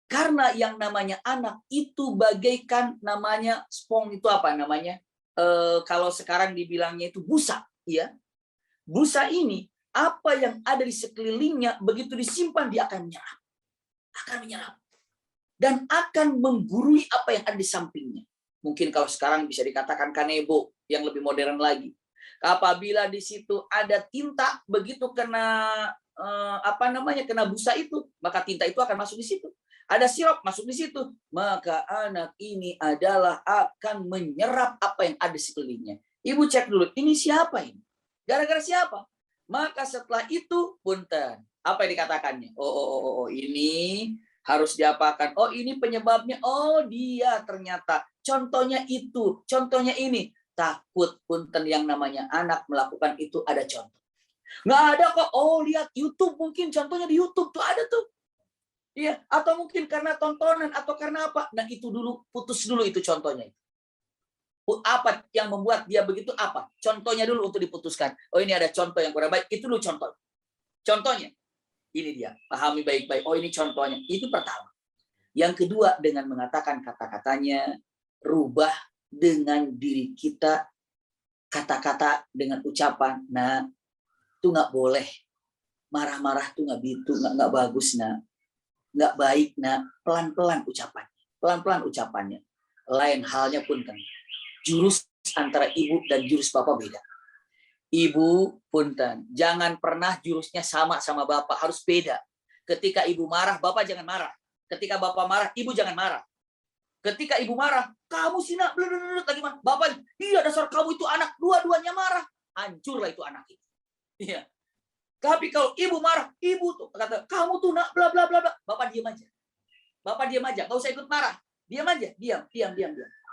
Karena yang namanya anak itu bagaikan namanya spong itu apa namanya? Kalau sekarang dibilangnya itu busa, ya. Busa ini apa yang ada di sekelilingnya begitu disimpan dia akan menyerap dan akan menggurui apa yang ada di sampingnya. Mungkin kalau sekarang bisa dikatakan kanebo yang lebih modern lagi. Apabila di situ ada tinta begitu kena kena busa itu, maka tinta itu akan masuk di situ. Ada sirup masuk di situ, maka anak ini adalah akan menyerap apa yang ada di sekelilingnya. Ibu cek dulu, ini siapa ini? Gara-gara siapa? Maka setelah itu, punten, apa yang dikatakannya? Oh, ini harus diapakan? Oh, ini penyebabnya. Oh, dia ternyata. Contohnya itu, contohnya ini. Takut punten yang namanya anak melakukan itu ada contoh. Nggak ada kok. Oh, lihat YouTube mungkin contohnya di YouTube tuh ada tuh. Iya, atau mungkin karena tontonan atau karena apa? Nah, itu dulu putus dulu itu contohnya. Apa yang membuat dia begitu apa? Contohnya dulu untuk diputuskan. Oh, ini ada contoh yang kurang baik. Itu dulu contoh. Contohnya. Ini dia. Pahami baik-baik. Oh, ini contohnya. Itu pertama. Yang kedua dengan mengatakan kata-katanya, rubah dengan diri kita kata-kata dengan ucapan. Nah, itu nggak boleh. Marah-marah tuh nggak bagus, nah. Nggak baik, nah. Pelan-pelan ucapannya. Pelan-pelan ucapannya. Lain halnya pun kan. Jurus antara ibu dan jurus bapak beda. Ibu punten, jangan pernah jurusnya sama bapak, harus beda. Ketika ibu marah, bapak jangan marah. Ketika bapak marah, ibu jangan marah. Ketika ibu marah, kamu sih nak, lagi marah. Bapak, iya dasar kamu itu anak, dua-duanya marah. Hancurlah itu anak itu. Iya. Tapi kalau ibu marah, ibu tuh kata, kamu tuh nak, bla bla bla bla. Bapak diam aja. Bapak diam aja, nggak usah ikut marah. Diam aja, diam.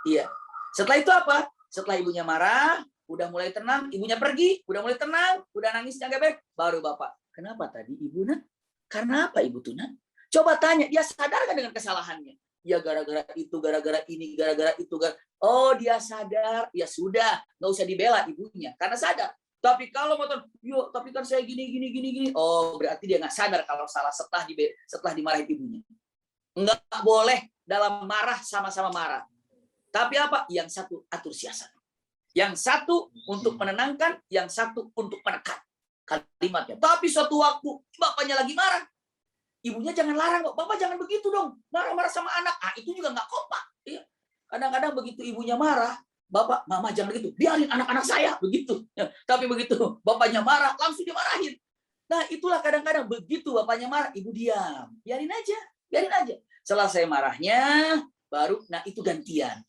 Iya. Setelah itu apa? Setelah ibunya marah, udah mulai tenang, ibunya pergi, udah mulai tenang, udah nangisnya gebek, baru bapak. Kenapa tadi ibu nak? Karena apa ibu tuh nak? Coba tanya, dia sadar nggak dengan kesalahannya? Ya gara-gara itu, gara-gara ini, gara-gara itu. Oh dia sadar, ya sudah, nggak usah dibela ibunya, karena sadar. Tapi kalau mau yuk, tapi kan saya gini. Oh berarti dia nggak sadar kalau salah setelah dimarahin ibunya. Nggak boleh dalam marah sama-sama marah. Tapi apa? Yang satu atur siasat. Yang satu untuk menenangkan, yang satu untuk menekan kalimatnya. Tapi suatu waktu bapaknya lagi marah. Ibunya jangan larang, bapak jangan begitu dong. Marah-marah sama anak. Itu juga nggak kompak. Iya. Kadang-kadang begitu ibunya marah, bapak, mama jangan begitu. Biarin anak-anak saya begitu. Ya. Tapi begitu bapaknya marah, langsung dimarahin. Nah itulah kadang-kadang begitu bapaknya marah, ibu diam. Biarin aja. Selesai marahnya, baru, nah itu gantian.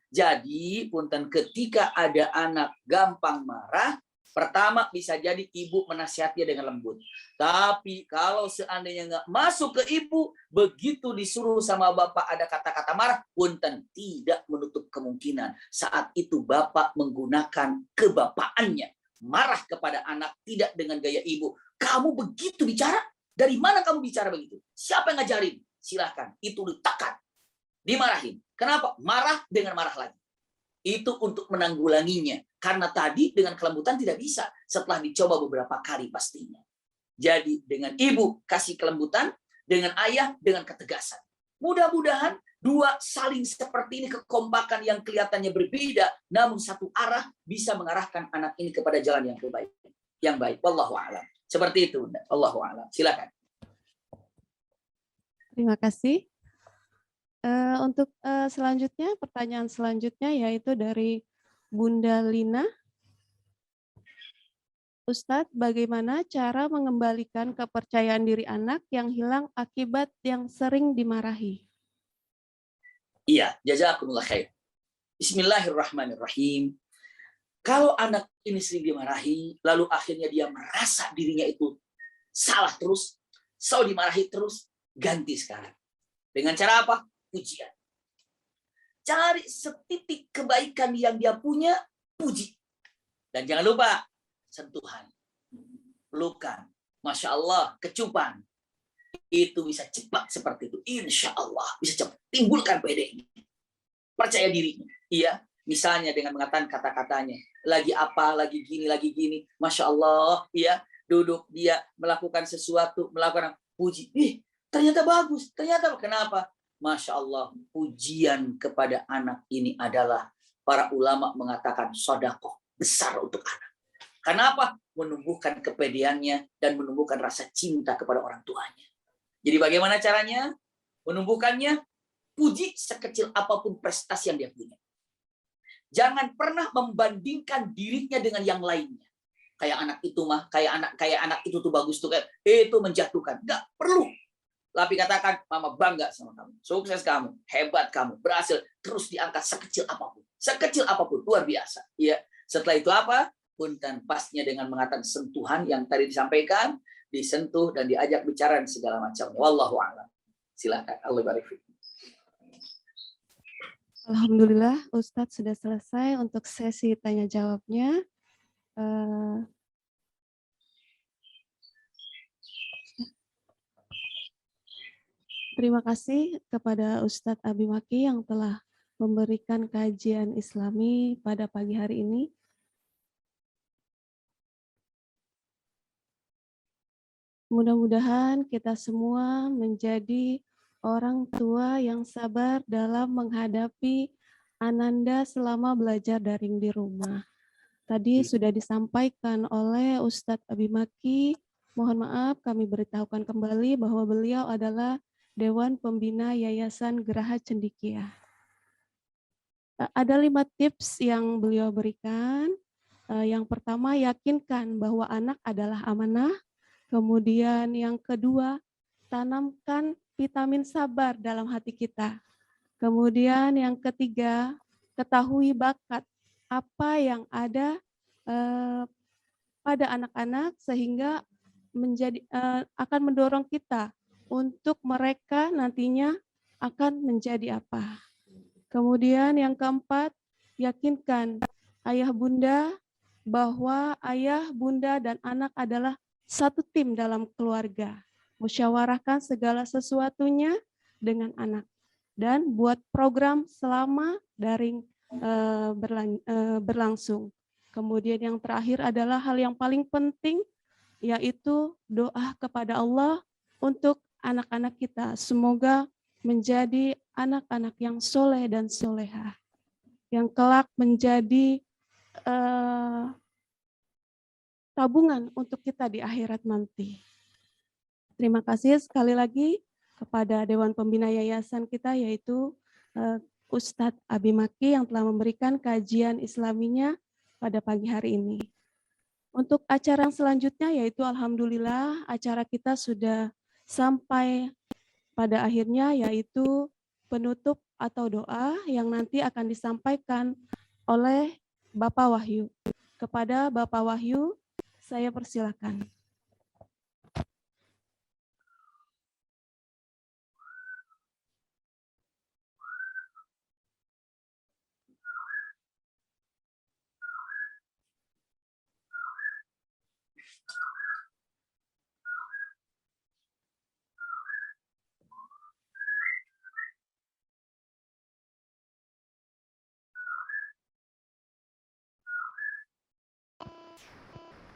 Jadi punten ketika ada anak gampang marah, pertama bisa jadi ibu menasihatinya dengan lembut. Tapi kalau seandainya nggak masuk ke ibu, begitu disuruh sama bapak ada kata-kata marah, punten tidak menutup kemungkinan saat itu bapak menggunakan kebapaannya, marah kepada anak tidak dengan gaya ibu. Kamu begitu bicara? Dari mana kamu bicara begitu? Siapa yang ngajarin? Silahkan, itu ditekan. Dimarahin. Kenapa? Marah dengan marah lagi. Itu untuk menanggulanginya. Karena tadi dengan kelembutan tidak bisa. Setelah dicoba beberapa kali pastinya. Jadi dengan ibu kasih kelembutan, dengan ayah dengan ketegasan. Mudah-mudahan dua saling seperti ini, kekompakan yang kelihatannya berbeda, namun satu arah bisa mengarahkan anak ini kepada jalan yang terbaik. Yang baik. Wallahu a'lam. Seperti itu. Wallahu a'lam. Silakan. Terima kasih. Untuk selanjutnya, pertanyaan selanjutnya yaitu dari Bunda Lina. Ustadz, bagaimana cara mengembalikan kepercayaan diri anak yang hilang akibat yang sering dimarahi? Iya, jazakumullah khair. Bismillahirrahmanirrahim. Kalau anak ini sering dimarahi, lalu akhirnya dia merasa dirinya itu salah terus, selalu dimarahi terus, ganti sekarang. Dengan cara apa? Pujian. Cari setitik kebaikan yang dia punya, puji. Dan jangan lupa, sentuhan. Pelukan. Masya Allah, kecupan. Itu bisa cepat seperti itu. Insya Allah, bisa cepat. Timbulkan PD. Percaya dirinya. Iya. Misalnya dengan mengatakan kata-katanya. Lagi apa, lagi gini. Masya Allah. Iya. duduk dia melakukan sesuatu, melakukan puji. Ternyata bagus. Ternyata kenapa? Masya Allah, pujian kepada anak ini adalah para ulama mengatakan sedekah besar untuk anak. Kenapa? Menumbuhkan kepedeannya dan menumbuhkan rasa cinta kepada orang tuanya. Jadi bagaimana caranya menumbuhkannya? Puji sekecil apapun prestasi yang dia punya. Jangan pernah membandingkan dirinya dengan yang lainnya. Kayak anak itu mah, kayak anak itu tuh bagus tuh, itu menjatuhkan. Enggak perlu. Tapi katakan, mama bangga sama kamu, sukses kamu, hebat kamu, berhasil, terus diangkat sekecil apapun, luar biasa. Ya, setelah itu apa? Punten pasnya dengan mengatakan sentuhan yang tadi disampaikan, disentuh dan diajak bicara dan segala macamnya. Wallahu a'lam. Silakan. Allah barik fiik. Alhamdulillah, Ustadz sudah selesai untuk sesi tanya jawabnya. Terima kasih kepada Ustadz Abi Maki yang telah memberikan kajian Islami pada pagi hari ini. Mudah-mudahan kita semua menjadi orang tua yang sabar dalam menghadapi ananda selama belajar daring di rumah. Tadi sudah disampaikan oleh Ustadz Abi Maki. Mohon maaf kami beritahukan kembali bahwa beliau adalah Dewan Pembina Yayasan Geraha Cendekia. Ada 5 tips yang beliau berikan. Yang pertama, yakinkan bahwa anak adalah amanah. Kemudian yang kedua, tanamkan vitamin sabar dalam hati kita. Kemudian yang ketiga, ketahui bakat apa yang ada pada anak-anak sehingga akan mendorong kita untuk mereka nantinya akan menjadi apa. Kemudian yang keempat, yakinkan ayah bunda bahwa ayah, bunda, dan anak adalah satu tim dalam keluarga. Musyawarahkan segala sesuatunya dengan anak. Dan buat program selama daring berlangsung. Kemudian yang terakhir adalah hal yang paling penting, yaitu doa kepada Allah untuk anak-anak kita. Semoga menjadi anak-anak yang soleh dan solehah, yang kelak menjadi tabungan untuk kita di akhirat nanti. Terima kasih sekali lagi kepada Dewan Pembina Yayasan kita, yaitu Ustadz Abi Maki yang telah memberikan kajian Islaminya pada pagi hari ini. Untuk acara yang selanjutnya, yaitu alhamdulillah acara kita sudah sampai pada akhirnya, yaitu penutup atau doa yang nanti akan disampaikan oleh Bapak Wahyu. Kepada Bapak Wahyu, saya persilakan.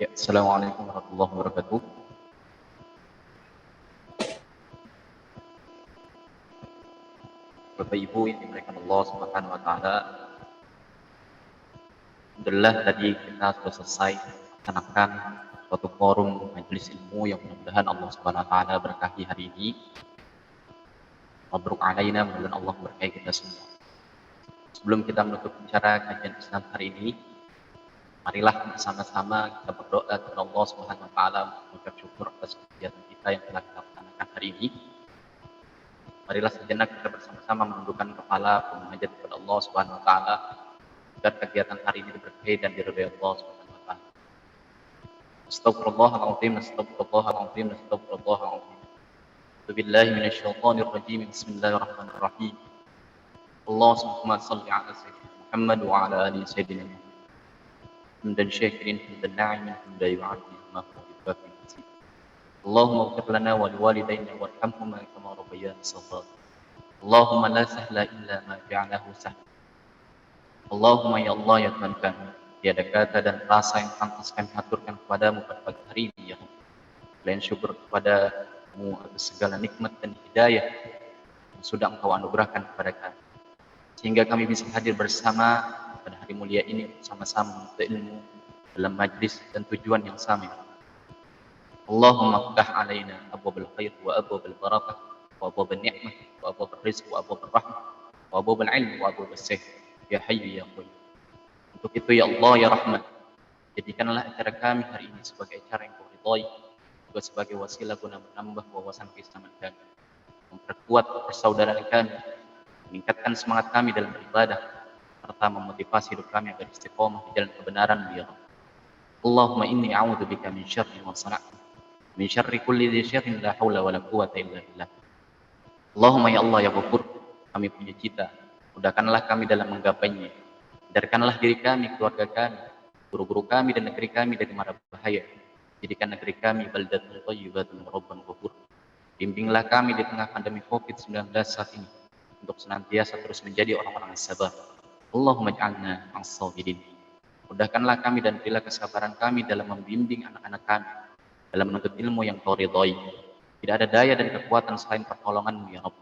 Ya, Assalamualaikum warahmatullahi wabarakatuh. Bapak Ibu yang dimuliakan Allah Subhanahu wa taala. Alhamdulillah tadi kita sudah selesai melaksanakan suatu forum majelis ilmu yang mudah-mudahan Allah Subhanahu wa taala berkahi hari ini. Mabruk alaina, mudah-mudahan Allah berkahi kita semua. Sebelum kita menutup bicara kajian Islam hari ini, marilah bersama-sama kita berdoa kepada Allah Subhanahu wa taala mengucap syukur atas kegiatan kita yang telah kita laksanakan hari ini. Marilah sejenak kita bersama-sama menundukkan kepala bermunajat kepada Allah Subhanahu wa taala agar kegiatan hari ini diberkahi dan diridhai Allah Subhanahu wa taala. Astagfirullahaladzim, astagfirullahaladzim, astagfirullahaladzim. Billahi minasyaitonir rajim. Bismillahirrahmanirrahim. Allahumma shalli ala sayyidina Muhammad wa ala ali sayyidina Muhammad. حمدا شاكرين حمدا ناعما حمدا يعافي ما هو بكافٍ مزيد. اللهم اغفر لنا ولوالدينا وارحمهما كما ربيانا صغارا. اللهم لا سهل الا ما جعله سهلا. اللهم يا الله ya Tuhan kami, Tiada kata dan rasa yang pantas kami aturkan kepadamu pada pagi hari ini, ya Allah. Selain syukur kepadamu atas segala nikmat dan hidayah yang sudah Engkau anugerahkan kepada kami, sehingga kami bisa hadir bersama pada hari mulia ini sama-sama menuntut ilmu dalam majlis dan tujuan yang sama. Allahumma ftah alaina abwabal khair wa abwabal barakah wa abwabal ni'mah wa abwabal rizq wa abwabal rahmah wa abwabal ilm wa abwabal sayf ya hayyu ya qayyum. Untuk itu ya Allah ya Rahman, jadikanlah acara kami hari ini sebagai acara yang Kau ridhai, juga sebagai wasilah guna menambah wawasan keislaman kami, memperkuat persaudaraan kami, meningkatkan semangat kami dalam beribadah, serta memotivasi hidup kami agar istiqomah di jalan kebenaran ya Allah. Allahumma inni a'udzubika min syarri ma sana'tu, min syarri kulli dzi syarrin la haula wa la quwwata illa billah. Allahumma ya Allah ya Ghafur, kami punya cita, mudahkanlah kami dalam menggapainya. Hindarkanlah diri kami, keluarga kami, guru-guru kami dan negeri kami dari mara bahaya. Jadikan negeri kami baldatun thayyibatun rabban ghafur. Bimbinglah kami di tengah pandemi Covid-19 saat ini untuk senantiasa terus menjadi orang-orang yang sabar. Allahumma ij'alna ma'as-sabirin. Mudahkanlah kami dan berilah kesabaran kami dalam membimbing anak-anak kami dalam menuntut ilmu yang Kau ridhai. Tidak ada daya dan kekuatan selain pertolongan-Mu ya Rabb.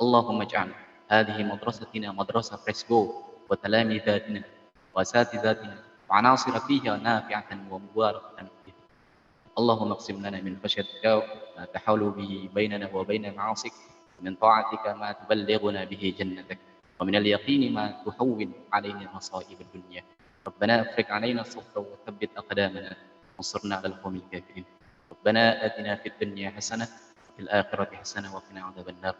Allahumma ij'al hadhihi madrasatina madrasah fresco wa talamidhatina wa asatizatina wa anasira fiha nafi'atan wa mubarakatan fiha. Allahumma aqsim lana min khashyatika ma tahawlu bihi bainana wa baina ma'asik, min ta'atika ma tuballighuna bihi jannatak, wa min al-yaqini ma tuhawwin 'alaina masa'ib ad-dunya. ربنا افرج علينا صبرا وثبت اقدامنا وانصرنا على القوم الكافرين. ربنا اتنا في الدنيا حسنه وفي الاخره حسنه وقنا عذاب النار.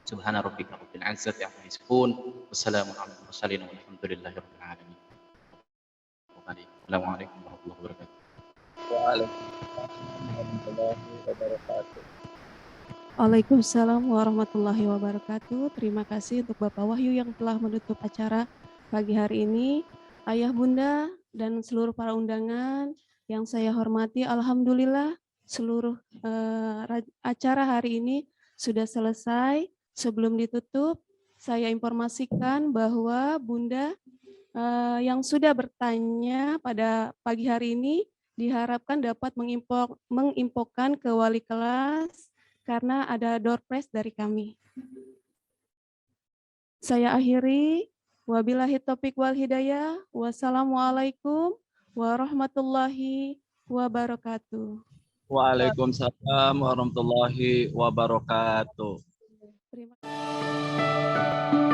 سبحان ربك رب العزه عما يصفون والسلام على المرسلين والحمد لله رب العالمين. السلام عليكم ورحمه الله وبركاته. Waalaikumsalam warahmatullahi wabarakatuh. Terima kasih untuk Bapak Wahyu yang telah menutup acara pagi hari ini. Ayah, Bunda, dan seluruh para undangan yang saya hormati, alhamdulillah seluruh acara hari ini sudah selesai. Sebelum ditutup, saya informasikan bahwa Bunda yang sudah bertanya pada pagi hari ini diharapkan dapat menginfokan ke wali kelas karena ada door prize dari kami. Saya akhiri. Wabillahi taufiq wal hidayah. Wassalamualaikum warahmatullahi wabarakatuh. Waalaikumsalam warahmatullahi wabarakatuh. Terima kasih.